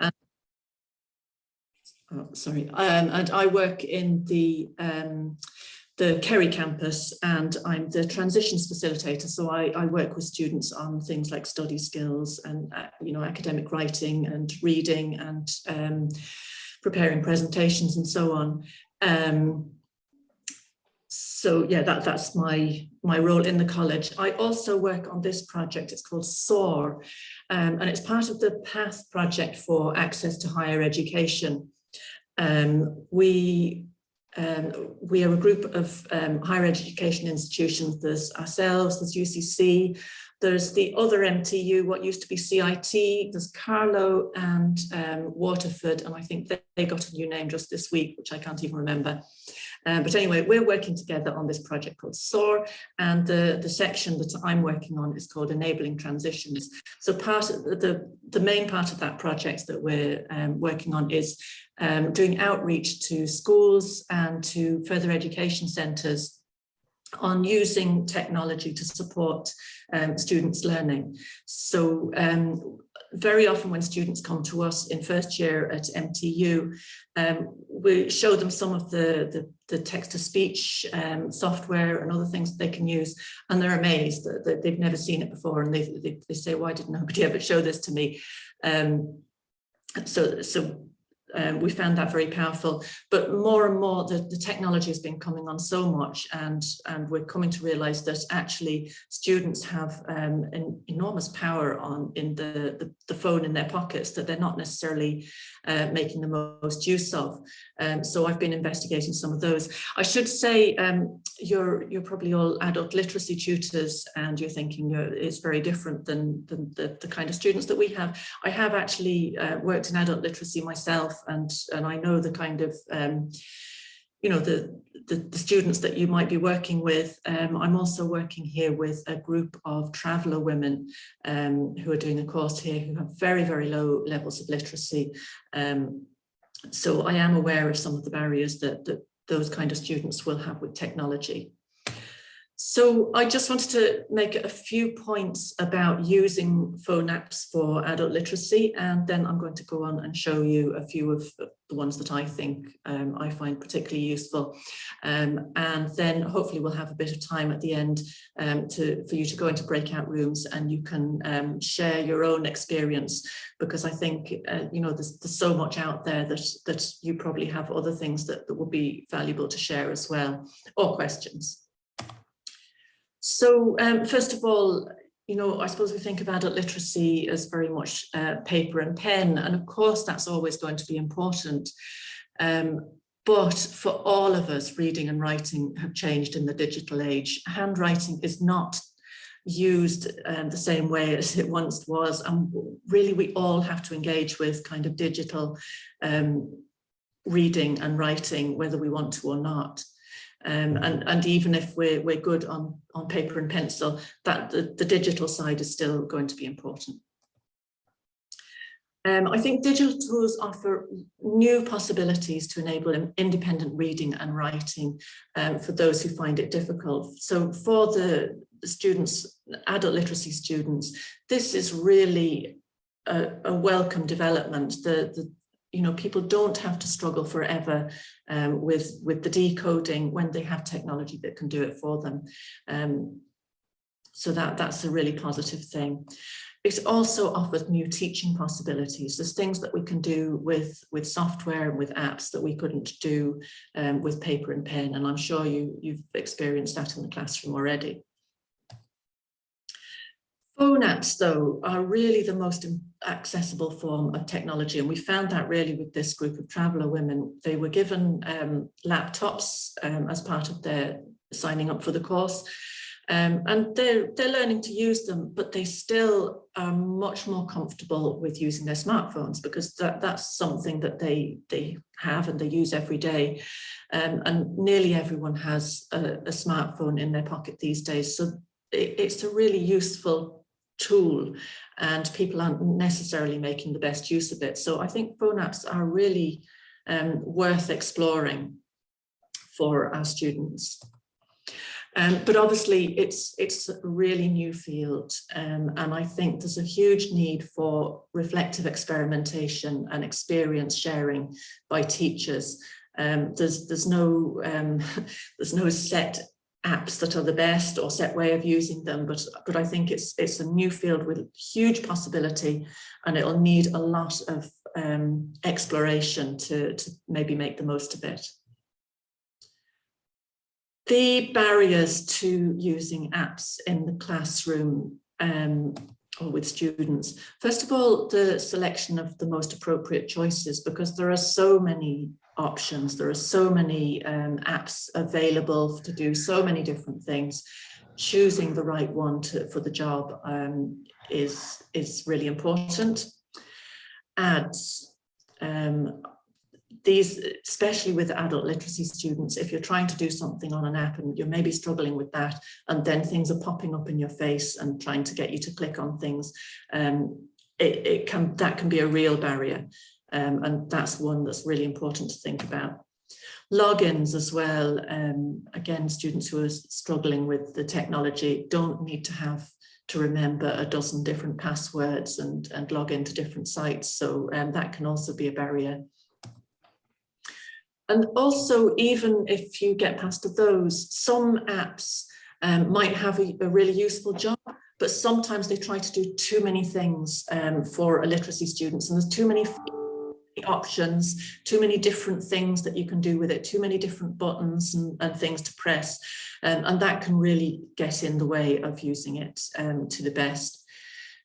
And, and I work in the Kerry campus, and I'm the transitions facilitator. So I work with students on things like study skills and academic writing and reading and preparing presentations and so on. So yeah, that's my role in the college. I also work on this project. It's called SOAR, and it's part of the PATH project for access to higher education. We are a group of higher education institutions. There's ourselves, there's UCC, there's the other MTU, what used to be CIT, there's Carlow and Waterford, and I think they got a new name just this week, which I can't even remember. But anyway, we're working together on this project called SOAR, and the section that I'm working on is called Enabling Transitions. So part of the main part of that project that we're working on is doing outreach to schools and to further education centres on using technology to support students' learning. So very often when students come to us in first year at MTU, we show them some of the text-to-speech software and other things that they can use, and they're amazed that they've never seen it before, and they say, why did nobody ever show this to me? We found that very powerful, but more and more the technology has been coming on so much, and we're coming to realize that actually students have an enormous power in the phone in their pockets that they're not necessarily making the most use of. So I've been investigating some of those. I should say you're probably all adult literacy tutors, and you're thinking it's very different than the kind of students that we have. I have actually worked in adult literacy myself, and I know the kind of the students that you might be working with. I'm also working here with a group of traveller women who are doing a course here, who have very, very low levels of literacy. So I am aware of some of the barriers that those kind of students will have with technology. So I just wanted to make a few points about using phone apps for adult literacy, and then I'm going to go on and show you a few of the ones that I think I find particularly useful. And then hopefully we'll have a bit of time at the end for you to go into breakout rooms, and you can share your own experience, because I think there's so much out there that you probably have other things that would be valuable to share as well, or questions. So first of all, I suppose we think of adult literacy as very much paper and pen, and of course that's always going to be important. But for all of us, reading and writing have changed in the digital age. Handwriting is not used the same way as it once was, and really we all have to engage with kind of digital reading and writing, whether we want to or not. And even if we're good on paper and pencil, that the digital side is still going to be important. I think digital tools offer new possibilities to enable independent reading and writing for those who find it difficult. So for the students, adult literacy students, this is really a welcome development. People don't have to struggle forever with the decoding when they have technology that can do it for them. So that's a really positive thing. It also offers new teaching possibilities. There's things that we can do with software and with apps that we couldn't do with paper and pen, and I'm sure you've experienced that in the classroom already. Phone apps, though, are really the most accessible form of technology, and we found that really with this group of traveller women. They were given laptops as part of their signing up for the course, and they're learning to use them, but they still are much more comfortable with using their smartphones, because that's something that they have and they use every day, and nearly everyone has a smartphone in their pocket these days. So it's a really useful tool, and people aren't necessarily making the best use of it. So I think phone apps are really worth exploring for our students. But obviously it's a really new field, and I think there's a huge need for reflective experimentation and experience sharing by teachers. There's no set apps that are the best or set way of using them, but I think it's a new field with huge possibility, and it'll need a lot of exploration to maybe make the most of it. The barriers to using apps in the classroom or with students. First of all, the selection of the most appropriate choices, because there are so many options, there are so many apps available to do so many different things. Choosing the right one for the job is really important. Ads. These, especially with adult literacy students, if you're trying to do something on an app and you're maybe struggling with that, and then things are popping up in your face and trying to get you to click on things, that can be a real barrier, and that's one that's really important to think about. Logins as well. Again, students who are struggling with the technology don't need to have to remember a dozen different passwords and log into different sites, so that can also be a barrier. And also, even if you get past those, some apps might have a really useful job, but sometimes they try to do too many things for illiteracy students, and there's too many options, too many different things that you can do with it, too many different buttons and things to press, and that can really get in the way of using it to the best.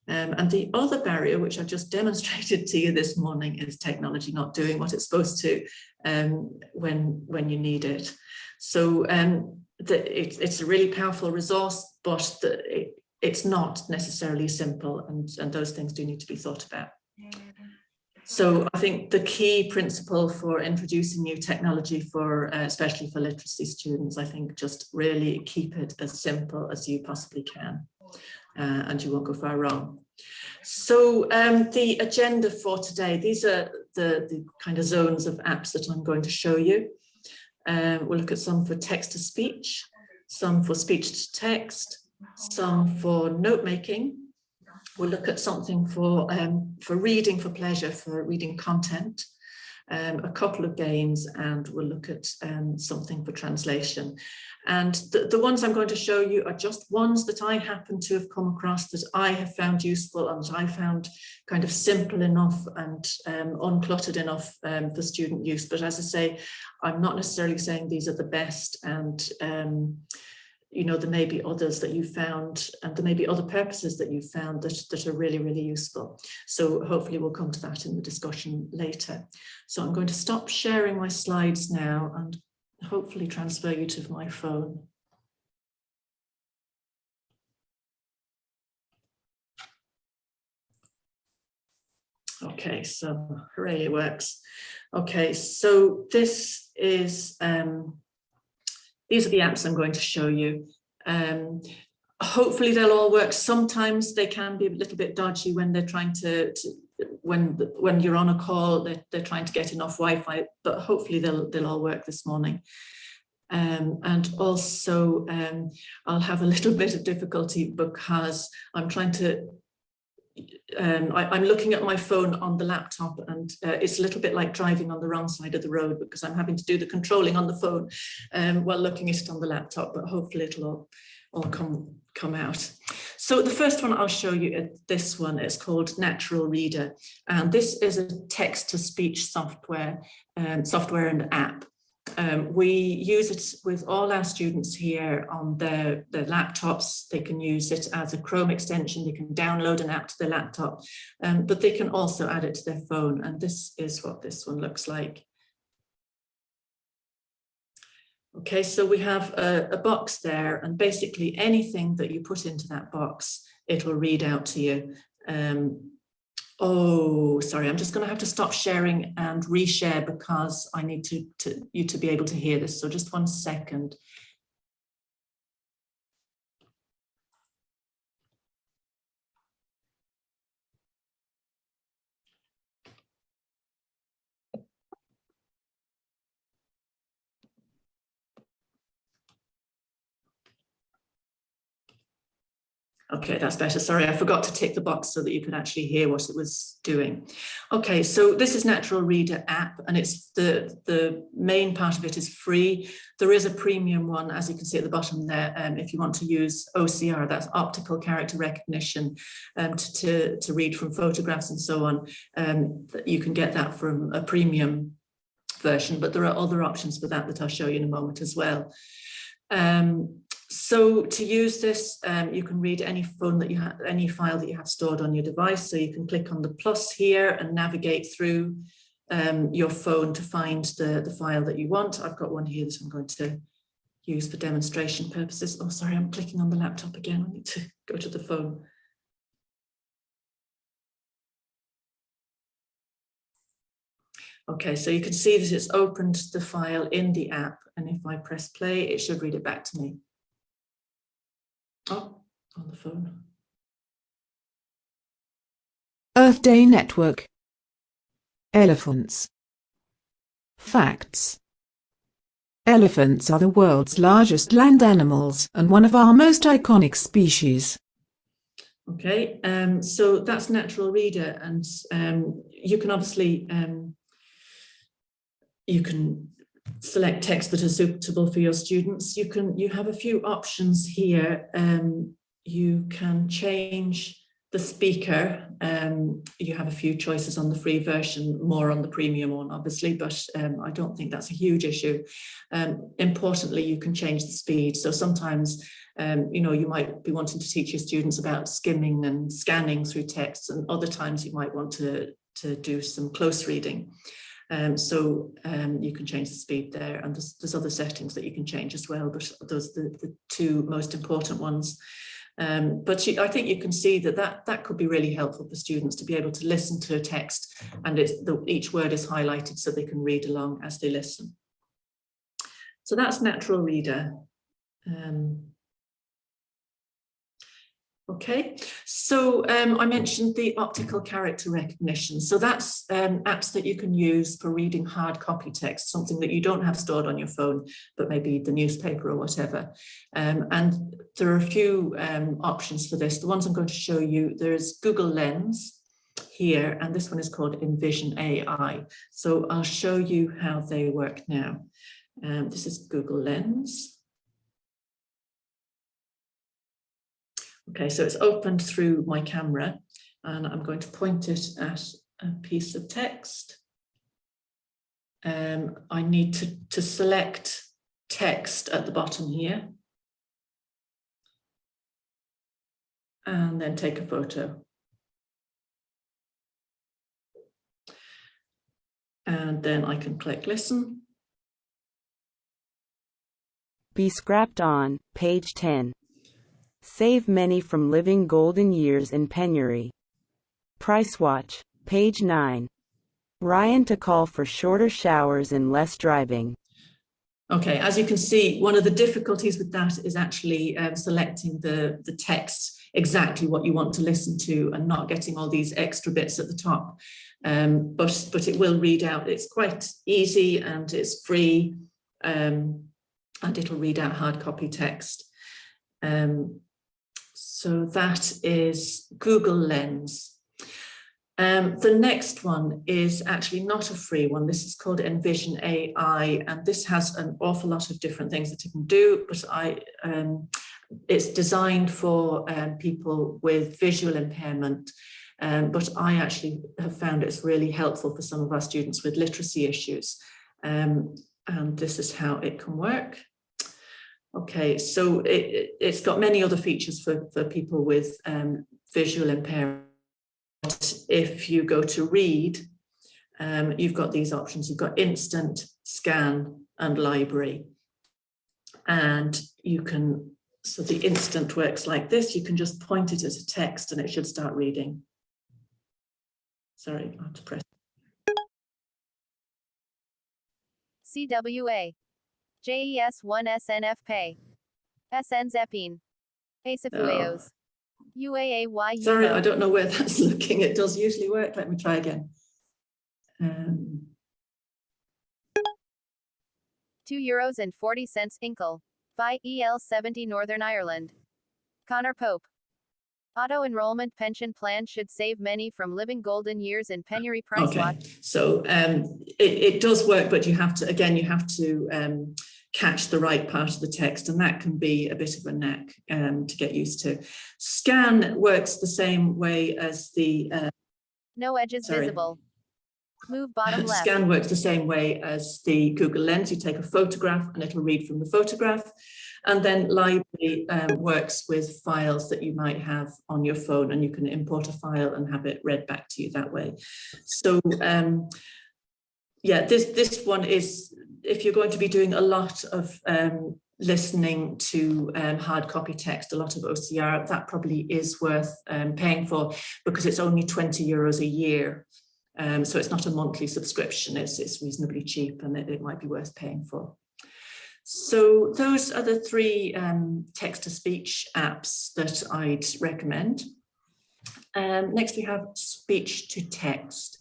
And the other barrier, which I've just demonstrated to you this morning, is technology not doing what it's supposed to when you need it. So it's a really powerful resource, but it's not necessarily simple, and those things do need to be thought about. So I think the key principle for introducing new technology for, especially for literacy students, I think just really keep it as simple as you possibly can. And you won't go far wrong. So the agenda for today, these are the kind of zones of apps that I'm going to show you. We'll look at some for text to speech, some for speech to text, some for note making. We'll look at something for reading for pleasure, for reading content, a couple of games, and we'll look at something for translation. And the ones I'm going to show you are just ones that I happen to have come across that I have found useful and that I found kind of simple enough and uncluttered enough for student use. But as I say, I'm not necessarily saying these are the best, and you know, there may be others that you found, and there may be other purposes that you found that are really, really useful. So hopefully we'll come to that in the discussion later. So I'm going to stop sharing my slides now and hopefully transfer you to my phone. Okay, so hooray, it works. Okay, so this is these are the apps I'm going to show you. Hopefully they'll all work. Sometimes they can be a little bit dodgy when they're trying when you're on a call, they're trying to get enough Wi-Fi, but hopefully they'll all work this morning. And also I'll have a little bit of difficulty because I'm trying to I'm looking at my phone on the laptop, and it's a little bit like driving on the wrong side of the road because I'm having to do the controlling on the phone while looking at it on the laptop, but hopefully it'll all come out. So the first one I'll show you, this one is called Natural Reader, and this is a text-to-speech software and app. We use it with all our students here on their laptops. They can use it as a Chrome extension. They can download an app to their laptop, but they can also add it to their phone. And this is what this one looks like. Okay, so we have a box there, and basically anything that you put into that box, it'll read out to you. Oh, sorry, I'm just going to have to stop sharing and reshare because I need you to be able to hear this. So just 1 second. Okay, that's better. Sorry, I forgot to tick the box so that you could actually hear what it was doing. Okay, so this is Natural Reader app, and it's the main part of it is free. There is a premium one, as you can see at the bottom there, if you want to use OCR, that's optical character recognition, to read from photographs and so on. You can get that from a premium version, but there are other options for that I'll show you in a moment as well. So to use this, you can read any file that you have stored on your device. So you can click on the plus here and navigate through your phone to find the file that you want. I've got one here that I'm going to use for demonstration purposes. Oh, sorry, I'm clicking on the laptop again. I need to go to the phone. Okay, so you can see that it's opened the file in the app, and if I press play, it should read it back to me. Oh, on the phone. Earth Day Network. Elephants. Facts. Elephants are the world's largest land animals and one of our most iconic species. Okay, so that's Natural Reader, and you can obviously you can select text that are suitable for your students. You have a few options here. You can change the speaker. You have a few choices on the free version, more on the premium one, obviously, but I don't think that's a huge issue. Importantly, you can change the speed. So sometimes, you might be wanting to teach your students about skimming and scanning through texts, and other times you might want to do some close reading. You can change the speed there, and there's other settings that you can change as well, but those are the two most important ones. But I think you can see that could be really helpful for students to be able to listen to a text, and each word is highlighted so they can read along as they listen. So that's Natural Reader. Okay, so I mentioned the optical character recognition. So that's apps that you can use for reading hard copy text, something that you don't have stored on your phone, but maybe the newspaper or whatever. And there are a few options for this. The ones I'm going to show you, there's Google Lens here, and this one is called Envision AI. So I'll show you how they work now. This is Google Lens. Okay, so it's opened through my camera, and I'm going to point it at a piece of text. I need to select text at the bottom here, and then take a photo. And then I can click listen. Be scrapped on, page 10. Save many from living golden years in penury. Price watch, page 9. Ryan to call for shorter showers and less driving. Okay, as you can see, one of the difficulties with that is actually selecting the text exactly what you want to listen to and not getting all these extra bits at the top. But it will read out. It's quite easy and it's free, and it'll read out hard copy text. So that is Google Lens. The next one is actually not a free one. This is called Envision AI, and this has an awful lot of different things that it can do, but it's designed for people with visual impairment, but I actually have found it's really helpful for some of our students with literacy issues, and this is how it can work. Okay, so it's got many other features for people with visual impairment. If you go to read, you've got these options. You've got instant, scan, and library. And you can, so the instant works like this. You can just point it at a text and it should start reading. Sorry, I have to press. CWA. JES1 Pay. SN Zepine. Asafueos. UAAY. Sorry, I don't know where that's looking. It does usually work. Let me try again. €2.40 Inkle. Vi EL70 Northern Ireland. Connor Pope. Auto-enrollment pension plan should save many from living golden years in penury. Price Okay, watch. so it does work, but you have to, again, you have to catch the right part of the text, and that can be a bit of a knack to get used to. Scan works the same way as the No edges visible. Move bottom left. Scan works the same way as the Google Lens. You take a photograph and it'll read from the photograph. And then Library works with files that you might have on your phone, and you can import a file and have it read back to you that way. So yeah, this one is, if you're going to be doing a lot of listening to hard copy text, a lot of OCR, that probably is worth paying for, because it's only €20 a year. So it's not a monthly subscription, it's reasonably cheap, and it might be worth paying for. So those are the 3 text-to-speech apps that I'd recommend. Next we have speech-to-text.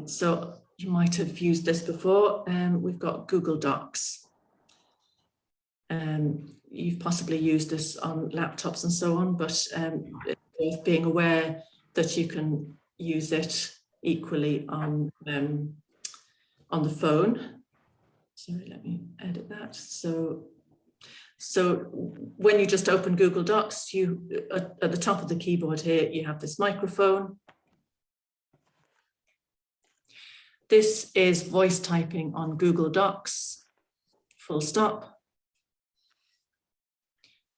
So you might have used this before. We've got Google Docs. You've possibly used this on laptops and so on, but being aware that you can use it equally on the phone. Sorry, let me edit that. So when you just open Google Docs, you at the top of the keyboard here, you have this microphone. This is voice typing on Google Docs, full stop.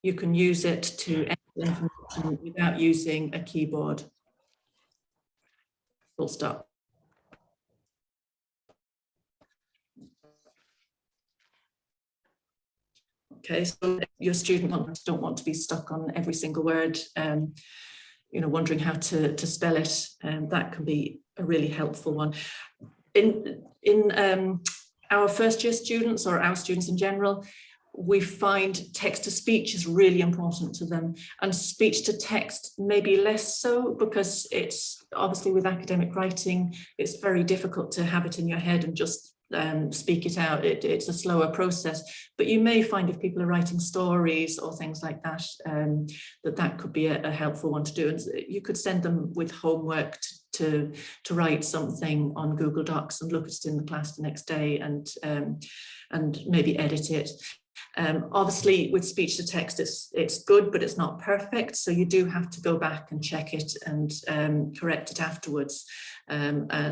You can use it to enter information without using a keyboard, full stop. Okay, so if your students don't want to be stuck on every single word, you know, wondering how to spell it, that can be a really helpful one. In our first year students, or our students in general, we find text to speech is really important to them, and speech to text maybe less so, because it's obviously with academic writing, it's very difficult to have it in your head and just speak it out. It's a slower process, but you may find if people are writing stories or things like that, that could be a helpful one to do. And you could send them with homework to write something on Google Docs and look at it in the class the next day, and maybe edit it. Obviously with speech to text, it's good, but it's not perfect. So you do have to go back and check it and correct it afterwards.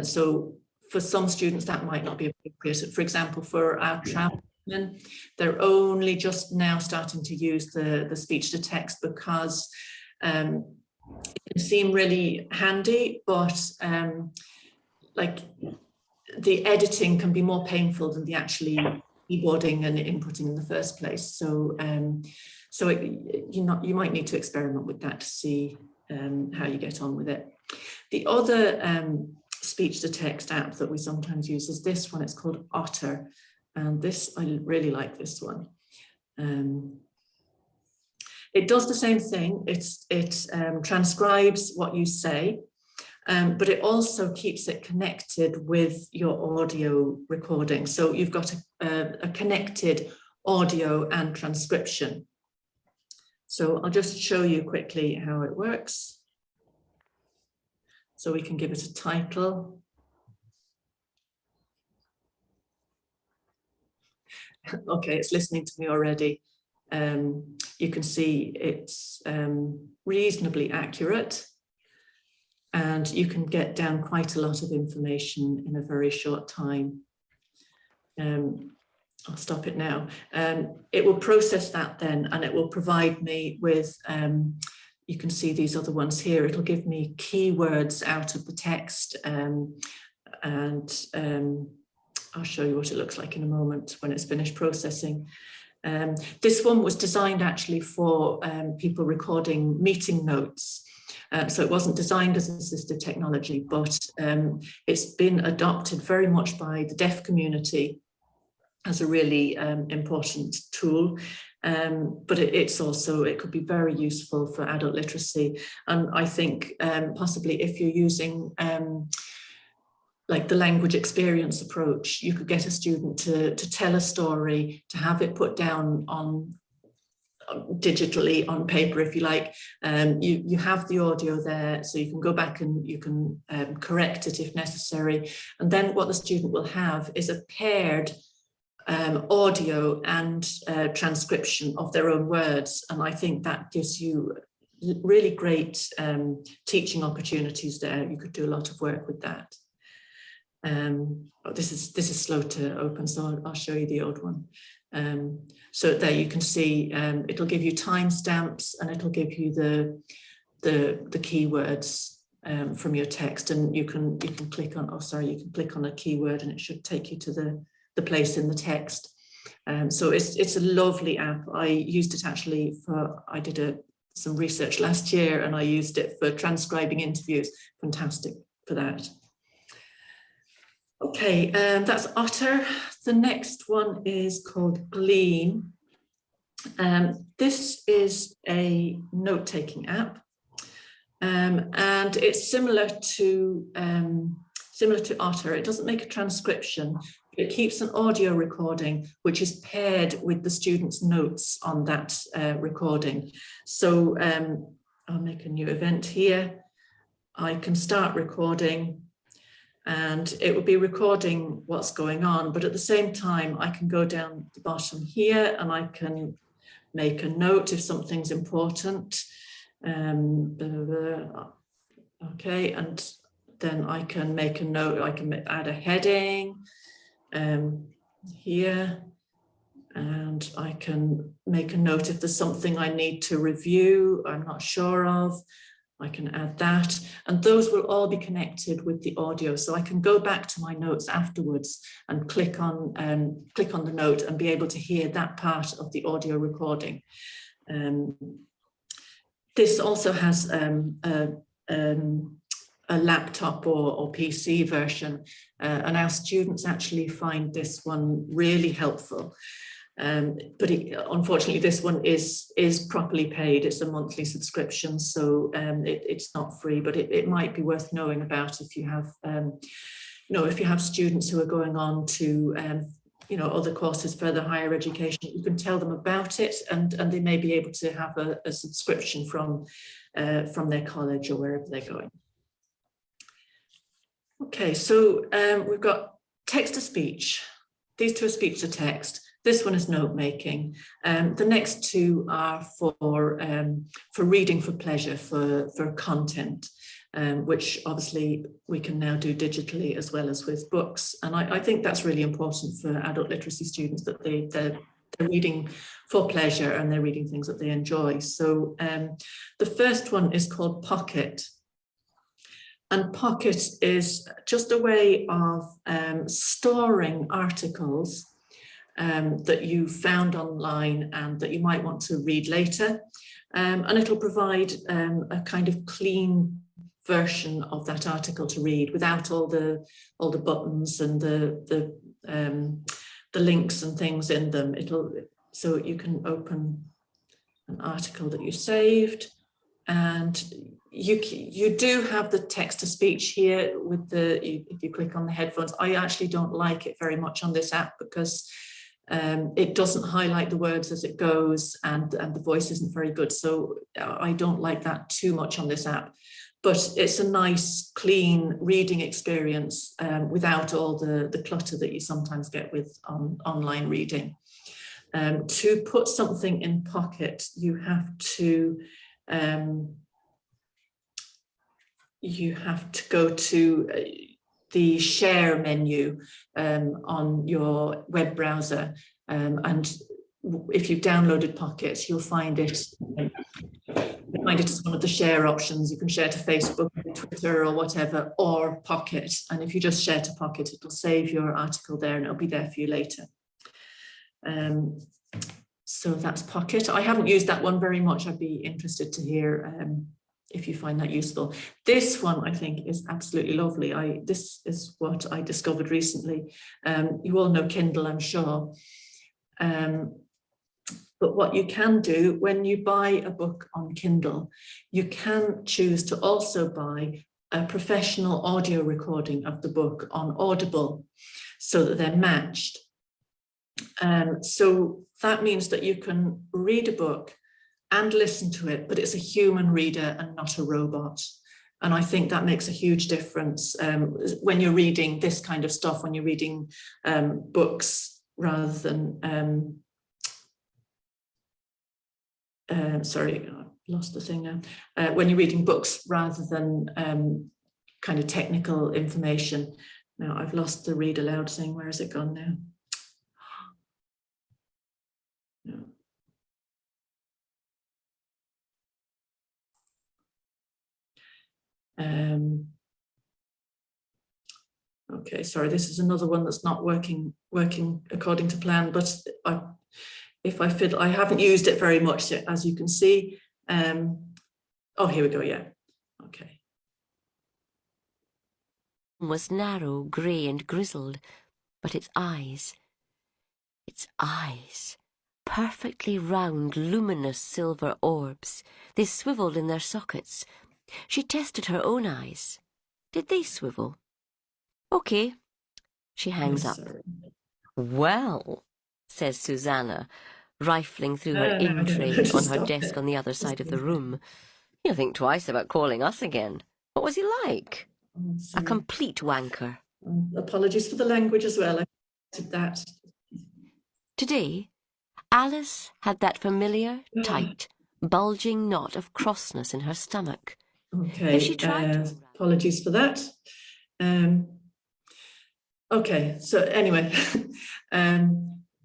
So for some students that might not be appropriate. For example, for our travel, they're only just now starting to use the speech to text, because it can seem really handy, but like the editing can be more painful than the actually keyboarding and inputting in the first place. So you might need to experiment with that to see how you get on with it. The other speech to text app that we sometimes use is this one. It's called Otter, and this, I really like this one. It does the same thing. It transcribes what you say, but it also keeps it connected with your audio recording. So you've got a connected audio and transcription. So I'll just show you quickly how it works. So we can give it a title. Okay, it's listening to me already. You can see it's reasonably accurate, and you can get down quite a lot of information in a very short time. I'll stop it now. It will process that then, and it will provide me with, you can see these other ones here. It'll give me keywords out of the text, and I'll show you what it looks like in a moment when it's finished processing. This one was designed actually for people recording meeting notes. So it wasn't designed as assistive technology, but it's been adopted very much by the deaf community as a really important tool. But it could be very useful for adult literacy. And I think possibly if you're using like the language experience approach, you could get a student to tell a story, to have it put down on digitally on paper, if you like. You have the audio there, so you can go back and you can correct it if necessary. And then what the student will have is a paired audio and transcription of their own words. And I think that gives you really great teaching opportunities there. You could do a lot of work with that. This is slow to open, so I'll show you the old one. So there you can see it'll give you timestamps, and it'll give you the keywords from your text, and you can click on, you can click on a keyword and it should take you to the place in the text. So it's a lovely app. I used it actually I did some research last year, and I used it for transcribing interviews. Fantastic for that. Okay, that's Otter. The next one is called Gleam. This is a note-taking app, and it's similar to Otter. It doesn't make a transcription. It keeps an audio recording, which is paired with the student's notes on that recording. So I'll make a new event here. I can start recording, and it will be recording what's going on, but at the same time I can go down the bottom here and I can make a note if something's important. Okay, and then I can make a note. I can add a heading here, and I can make a note if there's something I need to review, I'm not sure of. I can add that, and those will all be connected with the audio. So I can go back to my notes afterwards and click on the note and be able to hear that part of the audio recording. This also has a laptop or PC version, and our students actually find this one really helpful. But unfortunately, this one is properly paid. It's a monthly subscription, so it's not free. But it might be worth knowing about if you have, if you have students who are going on to, other courses, further higher education. You can tell them about it, and they may be able to have a subscription from their college or wherever they're going. Okay, so we've got text to speech. These two are speech to text. This one is note making. The next two are for reading for pleasure, for content, which obviously we can now do digitally as well as with books. And I think that's really important for adult literacy students, that they're reading for pleasure and they're reading things that they enjoy. So the first one is called Pocket. And Pocket is just a way of storing articles that you found online and that you might want to read later. And it'll provide a kind of clean version of that article to read without all the buttons and the links and things in them. So you can open an article that you saved, and you do have the text to speech here with if you click on the headphones. I actually don't like it very much on this app because it doesn't highlight the words as it goes, and the voice isn't very good. So I don't like that too much on this app, but it's a nice, clean reading experience without all the clutter that you sometimes get with online reading. To put something in Pocket, you have to go to the share menu on your web browser, and if you've downloaded Pocket, you'll find it. As one of the share options. You can share to Facebook, Twitter, or whatever, or Pocket. And if you just share to Pocket, it'll save your article there, and it'll be there for you later. So that's Pocket. I haven't used that one very much. I'd be interested to hear if you find that useful. This one I think is absolutely lovely. This is what I discovered recently. You all know Kindle, I'm sure. But what you can do when you buy a book on Kindle, you can choose to also buy a professional audio recording of the book on Audible so that they're matched. So that means that you can read a book and listen to it, but it's a human reader and not a robot. And I think that makes a huge difference when you're reading this kind of stuff, when you're reading books rather than, sorry, I lost the thing now. When you're reading books rather than kind of technical information. Now I've lost the read aloud thing. Where has it gone now? No. Okay, sorry, this is another one that's not working according to plan, but I haven't used it very much, as you can see. Oh, here we go, yeah, okay. Was narrow, grey and grizzled, but its eyes, perfectly round, luminous silver orbs. They swivelled in their sockets. She tested her own eyes. Did they swivel? Okay. She hangs up. Sorry. Well, says Susanna, rifling through her in-tray on her desk on the other side of the room. You'll think twice about calling us again. What was he like? A complete wanker. Apologies for the language as well. I did that. Today, Alice had that familiar, tight, bulging knot of crossness in her stomach. Okay, If she tried apologies for that. Okay, so anyway,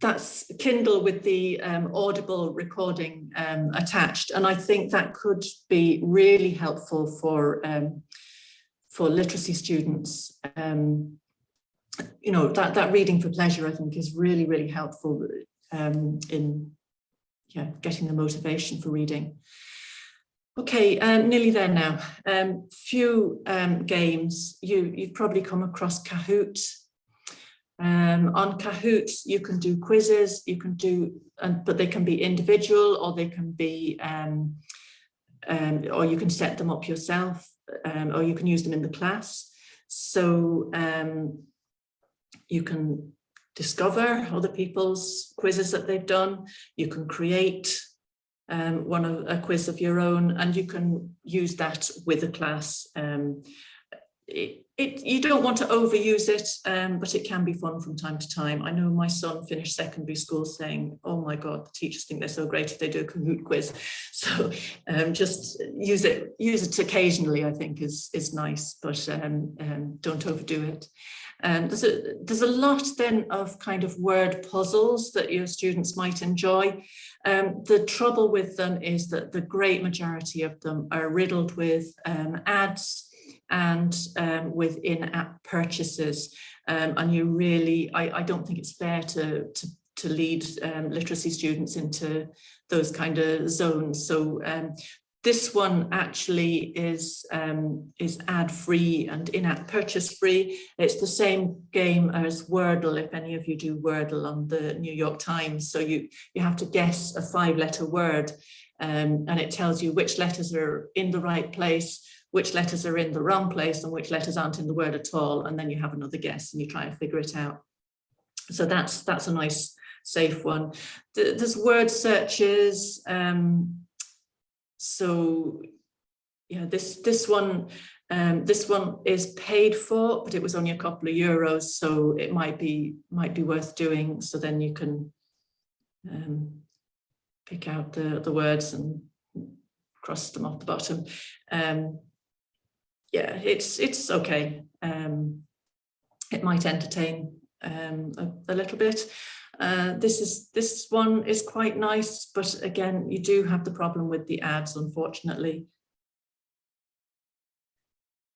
that's Kindle with the audible recording attached, and I think that could be really helpful for literacy students. You know, that reading for pleasure, I think, is really, really helpful in getting the motivation for reading. Okay, nearly there now. Few games. You've probably come across Kahoot. On Kahoot, you can do quizzes. You can do, but they can be individual, or they can be, or you can set them up yourself, or you can use them in the class. So you can discover other people's quizzes that they've done. You can create a quiz of your own, and you can use that with a class. You don't want to overuse it, but it can be fun from time to time. I know my son finished secondary school saying, oh my God, the teachers think they're so great if they do a Kahoot quiz. So just use it occasionally, I think is nice, but don't overdo it. There's a lot then of kind of word puzzles that your students might enjoy. The trouble with them is that the great majority of them are riddled with ads and with in-app purchases, and you really, I don't think it's fair to lead literacy students into those kind of zones. So this one actually is ad-free and in-app purchase-free. It's the same game as Wordle, if any of you do Wordle on the New York Times. So you have to guess a 5-letter word, and it tells you which letters are in the right place, which letters are in the wrong place, and which letters aren't in the word at all. And then you have another guess and you try and figure it out. So that's a nice, safe one. There's word searches. So yeah, this one is paid for, but it was only a couple of euros, so it might be worth doing. So then you can pick out the words and cross them off the bottom. Yeah, it's okay. It might entertain a little bit. This one is quite nice, but again, you do have the problem with the ads, unfortunately.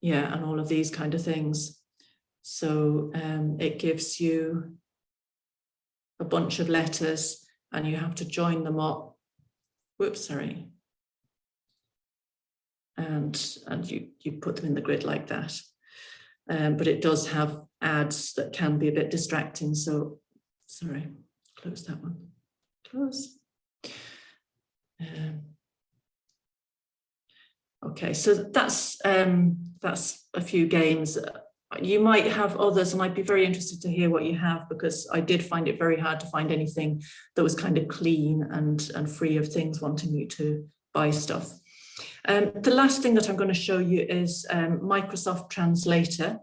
Yeah, and all of these kind of things. So it gives you a bunch of letters and you have to join them up. Whoops, sorry. And you put them in the grid like that. But it does have ads that can be a bit distracting. So, sorry, close that one. Close. Okay, so that's a few games. you might have others, and I'd be very interested to hear what you have, because I did find it very hard to find anything that was kind of clean and free of things wanting you to buy stuff. The last thing that I'm going to show you is Microsoft Translator.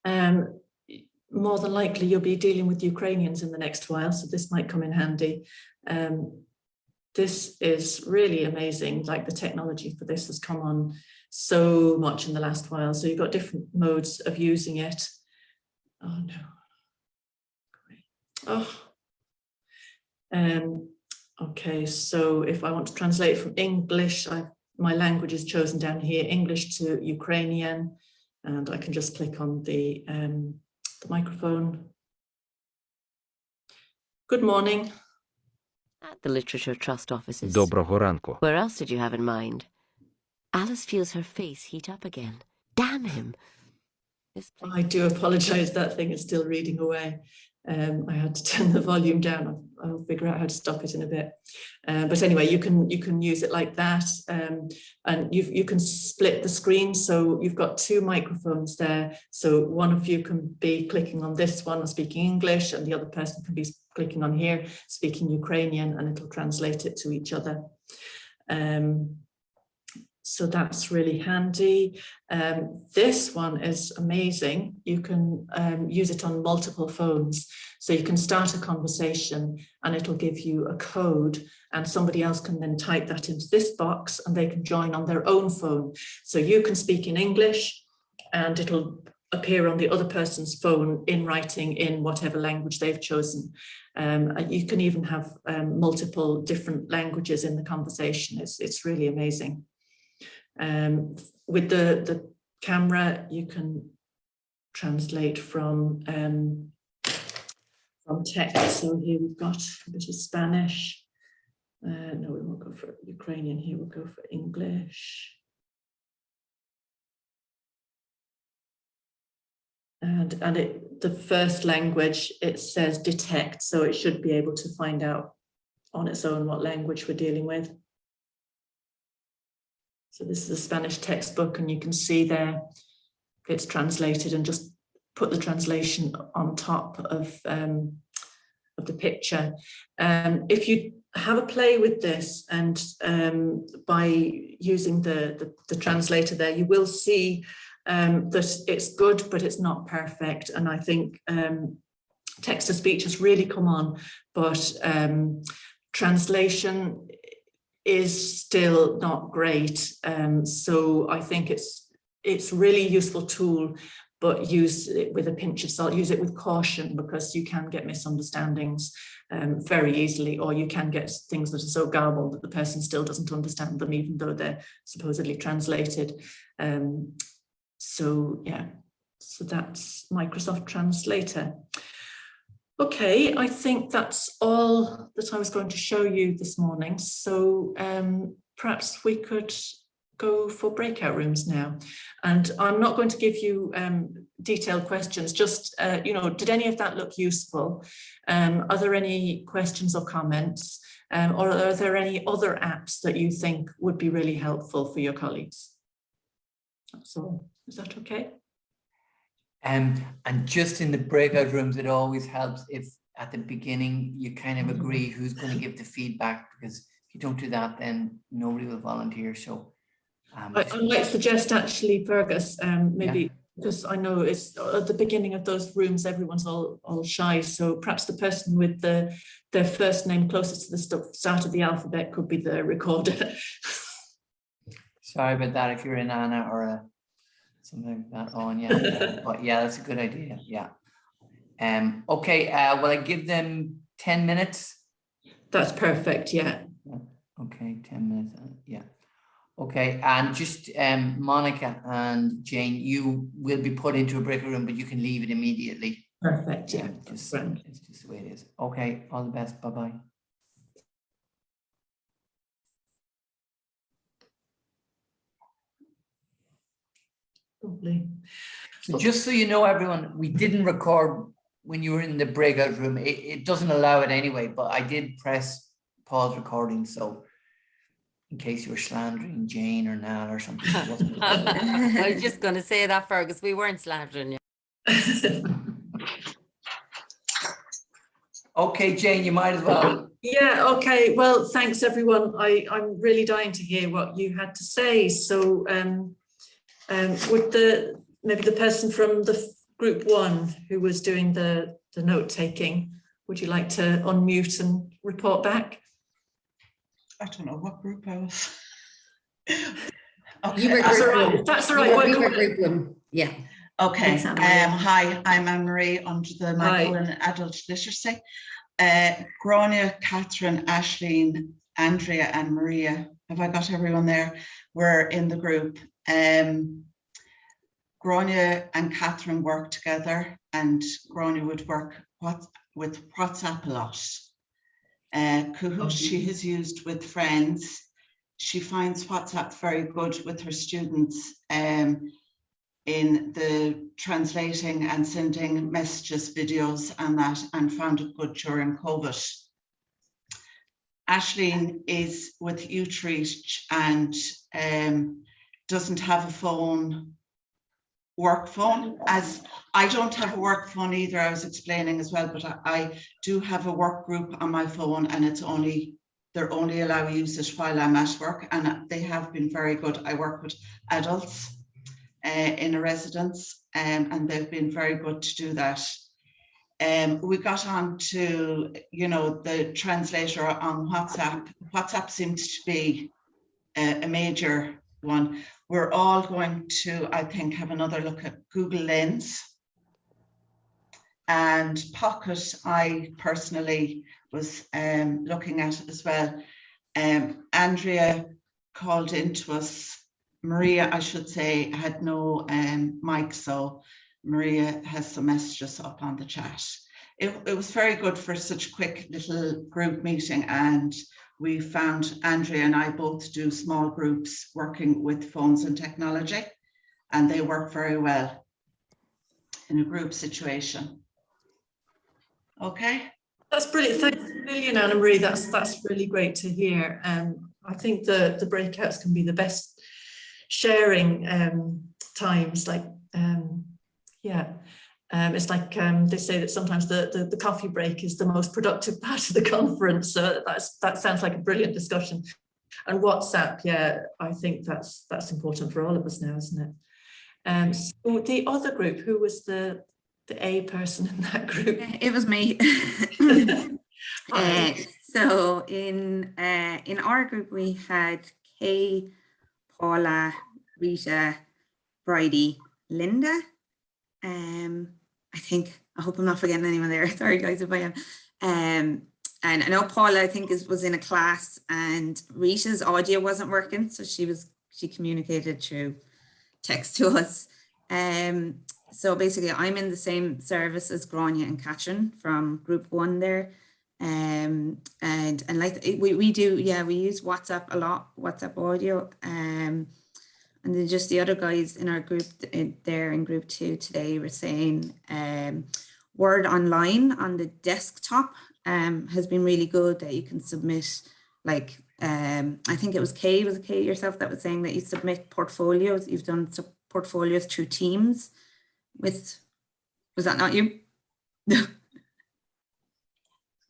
More than likely you'll be dealing with Ukrainians in the next while, so this might come in handy. This is really amazing. Like, the technology for this has come on so much in the last while. So you've got different modes of using it. Oh no. Oh. Okay, so if I want to translate from English, my language is chosen down here, English to Ukrainian, and I can just click on the microphone. Good morning. At the Literature Trust offices. Доброго ранку. Where else did you have in mind? Alice feels her face heat up again. Damn him. This place... I do apologise, that thing is still reading away. I had to turn the volume down. I'll figure out how to stop it in a bit. But anyway, you can use it like that, and you can split the screen. So you've got two microphones there. So one of you can be clicking on this one and speaking English, and the other person can be clicking on here speaking Ukrainian, and it'll translate it to each other. So that's really handy. This one is amazing. You can use it on multiple phones. So you can start a conversation and it'll give you a code, and somebody else can then type that into this box and they can join on their own phone. So you can speak in English and it'll appear on the other person's phone in writing in whatever language they've chosen. You can even have multiple different languages in the conversation. It's really amazing. With the camera, you can translate from text. So here we've got a bit of Spanish. No, we won't go for Ukrainian here, we'll go for English. And the first language, it says detect, so it should be able to find out on its own what language we're dealing with. So this is a Spanish textbook, and you can see there it's translated, and just put the translation on top of the picture. If you have a play with this, and by using the translator there, you will see that it's good, but it's not perfect. And I think text to speech has really come on, but translation is still not great. So I think it's a really useful tool, but use it with a pinch of salt, use it with caution, because you can get misunderstandings very easily, or you can get things that are so garbled that the person still doesn't understand them, even though they're supposedly translated. So yeah, so that's Microsoft Translator. Okay, I think that's all that I was going to show you this morning. So perhaps we could go for breakout rooms now. And I'm not going to give you detailed questions, just, did any of that look useful? Are there any questions or comments? Or are there any other apps that you think would be really helpful for your colleagues? That's all. Is that okay? And just in the breakout rooms, it always helps if at the beginning you kind of agree who's going to give the feedback, because if you don't do that, then nobody will volunteer. So I might suggest actually, Fergus, maybe, because I know it's at the beginning of those rooms, everyone's all shy. So perhaps the person with their first name closest to the start of the alphabet could be the recorder. Sorry about that if you're in Anna or something like that on, yeah. But yeah, that's a good idea, yeah. Okay, will I give them 10 minutes? That's perfect, yeah. Okay, 10 minutes, yeah. Okay, and just Monica and Jane, you will be put into a breakout room, but you can leave it immediately. Perfect, yeah. It's just the way it is. Okay, all the best, bye-bye. Lovely. So just so you know, everyone, we didn't record when you were in the breakout room. It doesn't allow it anyway, but I did press pause recording. So in case you were slandering Jane or Nan or something. It wasn't I was just going to say that, Fergus. We weren't slandering you. Okay, Jane, you might as well. Yeah, okay. Well, thanks everyone. I'm really dying to hear what you had to say. So would maybe the person from the group one who was doing the note taking, would you like to unmute and report back? I don't know what group I was. Okay, That's all right. That's all right. You were group one. Yeah. Okay. Hi, I'm Anne-Marie under the Micro and Adult Literacy. Grania, Catherine, Ashleen, Andrea, and Maria. Have I got everyone there? We're in the group. Grania and Catherine work together, and Grania would work with WhatsApp a lot. Kahoot she has used with friends. She finds WhatsApp very good with her students in the translating and sending messages, videos and that, and found it good during COVID. Ashleen is with Utrecht and doesn't have a phone, work phone, as I don't have a work phone either. I was explaining as well, but I do have a work group on my phone, and it's only, they're only allow use it while I'm at work, and they have been very good. I work with adults in a residence, and they've been very good to do that. We got on to, you know, the translator on WhatsApp. WhatsApp seems to be a major one. We're all going to, I think, have another look at Google Lens and Pocket. I personally was looking at it as well. Andrea called into us. Maria, I should say, had no mic, so Maria has some messages up on the chat. It was very good for such a quick little group meeting, and we found Andrea and I both do small groups working with phones and technology, and they work very well in a group situation. Okay. That's brilliant. Thanks a million, Anna-Marie. That's really great to hear. I think the breakouts can be the best sharing times. Like, it's like they say that sometimes the coffee break is the most productive part of the conference. So that sounds like a brilliant discussion. And WhatsApp, yeah, I think that's important for all of us now, isn't it? So the other group, who was the A person in that group? It was me. So in our group we had Kay, Paula, Rita, Bridie, Linda. I hope I'm not forgetting anyone there. Sorry guys if I am. And I know Paula, I think, was in a class, and Rita's audio wasn't working, so she communicated through text to us. So basically I'm in the same service as Grania and Catherine from group one there. And like we do, yeah, we use WhatsApp a lot, WhatsApp audio. And then just the other guys in our group there in group two today were saying Word Online on the desktop has been really good, that you can submit, like I think it was Kay yourself that was saying that you submit portfolios. You've done portfolios through Teams with, was that not you? No. I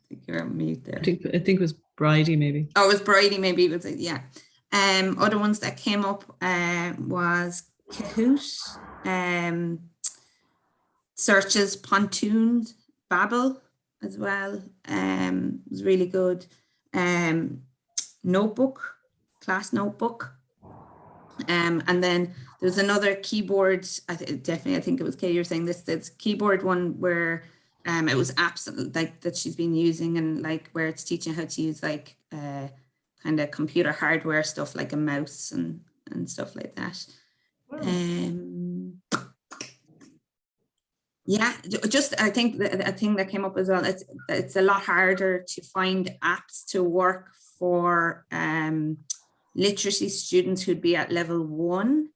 think you're on mute there. I think it was Bridie maybe. Oh, it was Bridie maybe. It was, yeah. Other ones that came up was Kahoot, Searches, Pontoon, Babel as well. Was really good. Notebook, class notebook. And then there's another keyboard. I think it was Kay, you're saying this keyboard one where it was absolutely like that she's been using, and like where it's teaching how to use like kind of computer hardware stuff like a mouse and stuff like that. Yeah, just I think a thing that came up as well, it's a lot harder to find apps to work for literacy students who'd be at level 1.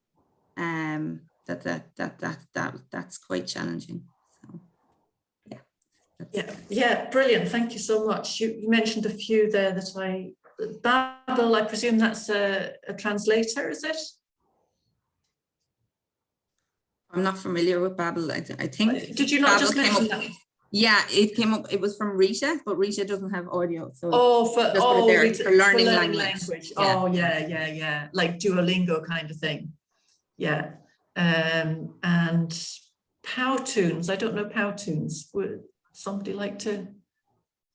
That's quite challenging. So yeah, brilliant. Thank you so much. You mentioned a few there that Babel, I presume that's a translator, is it? I'm not familiar with Babel. I think. Did you not Babel just came mention up? that? Yeah, it came up. It was from Rita, but Rita doesn't have audio, so Just put it there for learning language. Yeah. Oh yeah, like Duolingo kind of thing. Yeah, and Powtoons. I don't know Powtoons. Would somebody like to?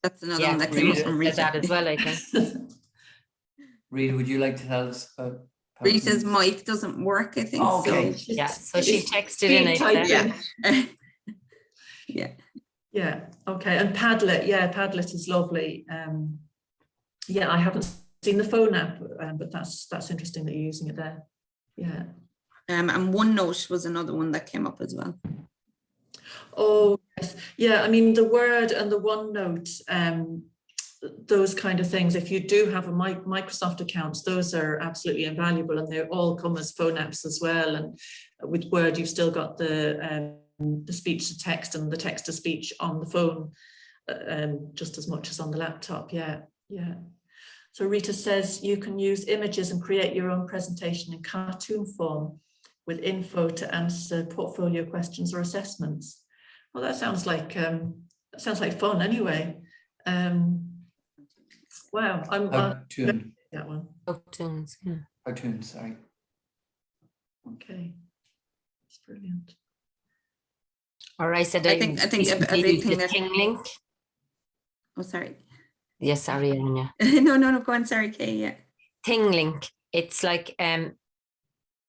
That's another one that came up from Rita. That as well, I think. Rita, would you like to tell us about Rita's mic doesn't work, I think. Oh, okay. So Yeah, so she texted in it. Yeah. Yeah. Okay. And Padlet. Yeah, Padlet is lovely. Yeah, I haven't seen the phone app, but that's interesting that you're using it there. Yeah. And OneNote was another one that came up as well. Oh yes, yeah. I mean, the Word and the OneNote, those kind of things. If you do have a Microsoft accounts, those are absolutely invaluable, and they all come as phone apps as well. And with Word, you've still got the speech to text and the text to speech on the phone, just as much as on the laptop. Yeah. So Rita says you can use images and create your own presentation in cartoon form with info to answer portfolio questions or assessments. Well, that sounds like fun anyway. Wow, Powtoon. That one. Powtoons, yeah. Powtoon, sorry. Okay, that's brilliant. Or I said I think a big thing that Ting link. Oh, sorry. Yes, sorry, Anya. No, go on. Sorry, Kay. Yeah. Ting link. It's like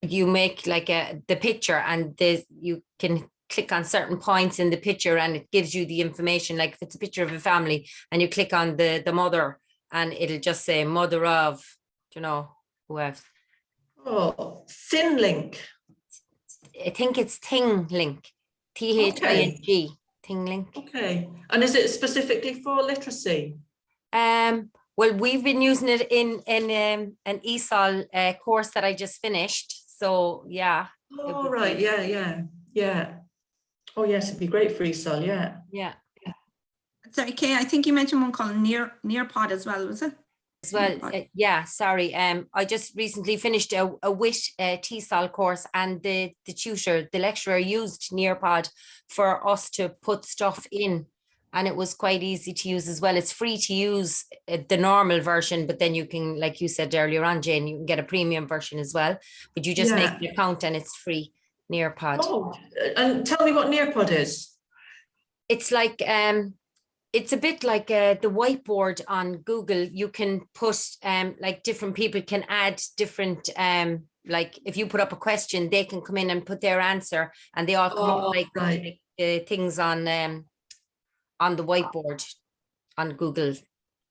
you make like the picture, and you can click on certain points in the picture, and it gives you the information. Like if it's a picture of a family, and you click on the mother, and it'll just say mother of, who else? Oh, Thin Link. I think it's Ting link. THING. Ting link. Okay. And is it specifically for literacy? Well, we've been using it in an ESOL course that I just finished. So yeah. Oh right, yeah. Oh yes, it'd be great for ESOL, yeah. Yeah. Sorry, Kay, I think you mentioned one called Nearpod as well, was it? As well, yeah, sorry. I just recently finished a WIT TESOL course, and the tutor, the lecturer, used Nearpod for us to put stuff in, and it was quite easy to use as well. It's free to use the normal version, but then you can, like you said earlier on, Jane, you can get a premium version as well, but you just make an account and it's free. Nearpod. Oh, and tell me what Nearpod is. It's like it's a bit like the whiteboard on Google. You can put like different people can add different like if you put up a question, they can come in and put their answer, and they all come up like things on the whiteboard on Google.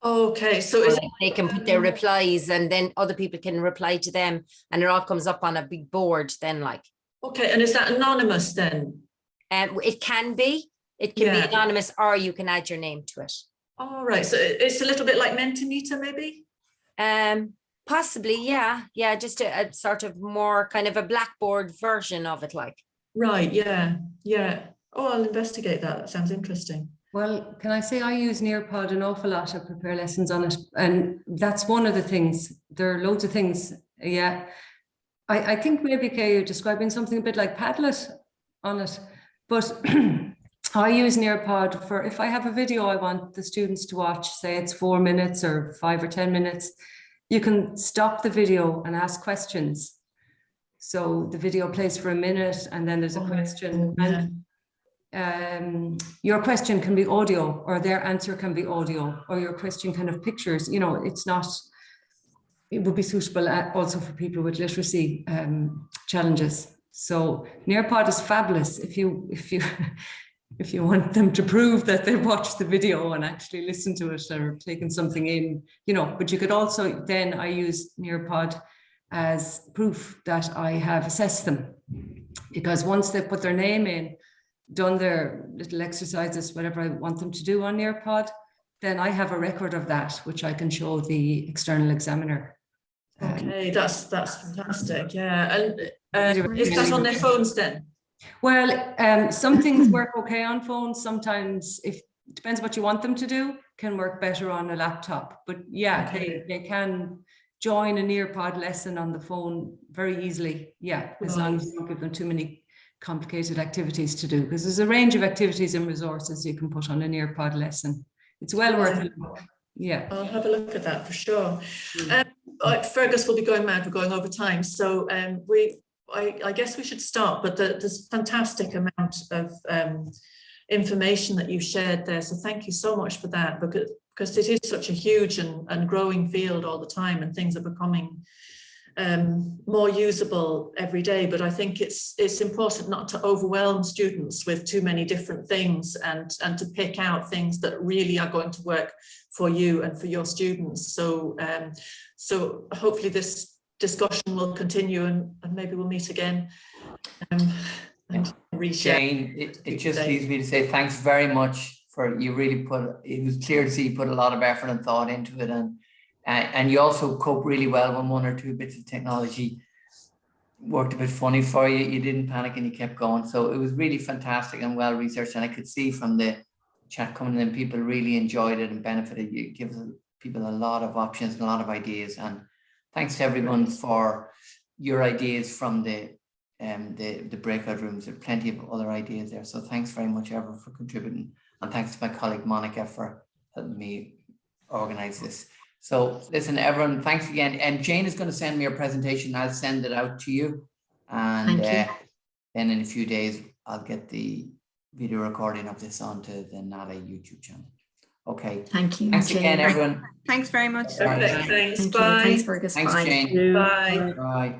Okay, so they can put their replies, and then other people can reply to them, and it all comes up on a big board then, like. Okay, and is that anonymous then? It can be. It can be anonymous, or you can add your name to it. All right, so it's a little bit like Mentimeter, maybe? Possibly, yeah. Just a sort of more kind of a Blackboard version of it, like. Right, yeah. Oh, I'll investigate that. That sounds interesting. Well, can I say I use Nearpod an awful lot to prepare lessons on it, and that's one of the things. There are loads of things, yeah. I think maybe, Kay, you're describing something a bit like Padlet on it, but I use Nearpod for if I have a video I want the students to watch, say it's 4 minutes or 5 or 10 minutes, you can stop the video and ask questions. So the video plays for a minute, and then there's a question, and your question can be audio, or their answer can be audio, or your question can have pictures. It's not. It would be suitable also for people with literacy challenges. So Nearpod is fabulous if you want them to prove that they watched the video and actually listened to it or taken something in, but you could also, then I use Nearpod as proof that I have assessed them, because once they put their name in, done their little exercises, whatever I want them to do on Nearpod, then I have a record of that, which I can show the external examiner. Okay, that's fantastic. Yeah, and is that on their phones then? Well, some things work okay on phones. Sometimes if depends what you want them to do, can work better on a laptop. But yeah, they can join a Nearpod lesson on the phone very easily. Yeah, as long as you don't give them too many complicated activities to do, because there's a range of activities and resources you can put on a Nearpod lesson. It's well worth it. Yeah, I'll have a look at that for sure. Fergus will be going mad. We're going over time, so I guess we should start. But there's fantastic amount of information that you've shared there. So thank you so much for that, because it is such a huge and growing field all the time, and things are becoming more usable every day. But I think it's important not to overwhelm students with too many different things, and to pick out things that really are going to work for you and for your students. So so hopefully this discussion will continue, and maybe we'll meet again. And Jane, it just leaves me to say thanks very much for, you really it was clear to see you put a lot of effort and thought into it, and you also cope really well when one or two bits of technology worked a bit funny for you. You didn't panic and you kept going. So it was really fantastic and well researched, and I could see from the chat coming in, people really enjoyed it and benefited. You give people a lot of options and a lot of ideas, and thanks to everyone for your ideas from the breakout rooms. There are plenty of other ideas there, so thanks very much, everyone, for contributing, and thanks to my colleague Monica for helping me organize this. So listen, everyone, thanks again. And Jane is going to send me a presentation. I'll send it out to you, and then in a few days I'll get the video recording of this onto the NADA YouTube channel. Okay. Thank you. Thanks again, everyone. Thanks very much. Thanks. Thank Bye. you. Thanks, Fergus. Thanks, Bye. Jane. Bye. Bye.